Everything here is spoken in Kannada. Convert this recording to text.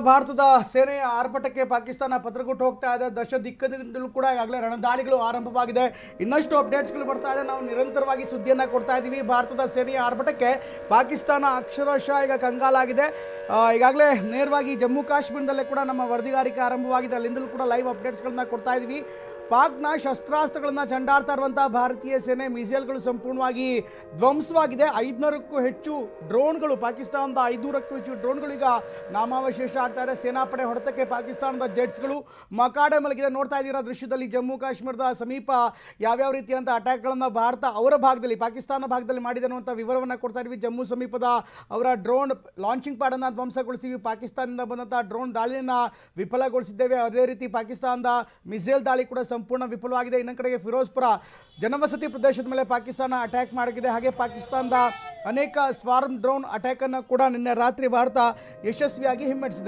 ಭಾರತದ ಸೇನೆಯ ಆರ್ಭಟಕ್ಕೆ ಪಾಕಿಸ್ತಾನ ಪತ್ರಗೊಟ್ಟು ಹೋಗ್ತಾ ಇದೆ. ದಶ ದಿಕ್ಕದಿಂದಲೂ ಕೂಡ ಈಗಾಗಲೇ ರಣದಾಳಿಗಳು ಆರಂಭವಾಗಿದೆ. ಇನ್ನಷ್ಟು ಅಪ್ಡೇಟ್ಸ್ಗಳು ಬರ್ತಾ ಇದೆ. ನಾವು ನಿರಂತರವಾಗಿ ಸುದ್ದಿಯನ್ನು ಕೊಡ್ತಾ ಇದ್ದೀವಿ. ಭಾರತದ ಸೇನೆಯ ಆರ್ಭಟಕ್ಕೆ ಪಾಕಿಸ್ತಾನ ಅಕ್ಷರಶಃ ಈಗ ಕಂಗಾಲಾಗಿದೆ. ಈಗಾಗಲೇ ನೇರವಾಗಿ ಜಮ್ಮು ಕಾಶ್ಮೀರದಲ್ಲೇ ಕೂಡ ನಮ್ಮ ವರದಿಗಾರಿಕೆ ಆರಂಭವಾಗಿದೆ. ಅಲ್ಲಿಂದಲೂ ಕೂಡ ಲೈವ್ ಅಪ್ಡೇಟ್ಸ್ಗಳನ್ನ ಕೊಡ್ತಾ ಇದ್ದೀವಿ. ಪಾಕ್ನ ಶಸ್ತ್ರಾಸ್ತ್ರಗಳನ್ನು ಚಂಡಾಡ್ತಾ ಇರುವಂಥ ಭಾರತೀಯ ಸೇನೆ ಮಿಸೈಲ್ಗಳು ಸಂಪೂರ್ಣವಾಗಿ ಧ್ವಂಸವಾಗಿದೆ. 500ಕ್ಕೂ ಹೆಚ್ಚು ಡ್ರೋನ್ಗಳು, ಪಾಕಿಸ್ತಾನದ 500ಕ್ಕೂ ಹೆಚ್ಚು ಡ್ರೋನ್ಗಳು ಈಗ ನಾಮಾವಶೇಷ ಆಗ್ತಾ ಇದೆ. ಸೇನಾಪಡೆ ಹೊಡೆತಕ್ಕೆ ಪಾಕಿಸ್ತಾನದ ಜೆಟ್ಸ್ಗಳು ಮಕಾಡೆ ಮಲಗಿದೆ. ನೋಡ್ತಾ ಇದ್ದೀರಾ ದೃಶ್ಯದಲ್ಲಿ ಜಮ್ಮು ಕಾಶ್ಮೀರದ ಸಮೀಪ ಯಾವ್ಯಾವ ರೀತಿಯಂಥ ಅಟ್ಯಾಕ್ಗಳನ್ನು ಭಾರತ ಅವರ ಭಾಗದಲ್ಲಿ, ಪಾಕಿಸ್ತಾನ ಭಾಗದಲ್ಲಿ ಮಾಡಿದೆ ಅನ್ನುವಂಥ ವಿವರವನ್ನು ಕೊಡ್ತಾ ಇದ್ವಿ. ಜಮ್ಮು ಸಮೀಪದ ಅವರ ಡ್ರೋನ್ ಲಾಂಚಿಂಗ್ ಪ್ಯಾಡನ್ನು ಧ್ವಂಸಗೊಳಿಸಿದ್ವಿ. ಪಾಕಿಸ್ತಾನದಿಂದ ಬಂದಂಥ ಡ್ರೋನ್ ದಾಳಿಯನ್ನು ವಿಫಲಗೊಳಿಸಿದ್ದೇವೆ. ಅದೇ ರೀತಿ ಪಾಕಿಸ್ತಾನದ ಮಿಸೈಲ್ ದಾಳಿ ಕೂಡ ಸಂಪೂರ್ಣ ವಿಫಲವಾಗಿದೆ. ಇನ್ನೊಂದು ಕಡೆಗೆ ಫಿರೋಜ್ಪುರ ಜನವಸತಿ ಪ್ರದೇಶದ ಮೇಲೆ ಪಾಕಿಸ್ತಾನ ಅಟ್ಯಾಕ್ ಮಾಡಿದೆ. ಹಾಗೆ ಪಾಕಿಸ್ತಾನದ ಅನೇಕ ಸ್ವಾರ್ಮ್ ಡ್ರೋನ್ ಅಟ್ಯಾಕ್ ಅನ್ನು ಕೂಡ ನಿನ್ನೆ ರಾತ್ರಿ ಭಾರತ ಯಶಸ್ವಿಯಾಗಿ ಹಿಮ್ಮೆಟ್ಟಿಸಿದೆ.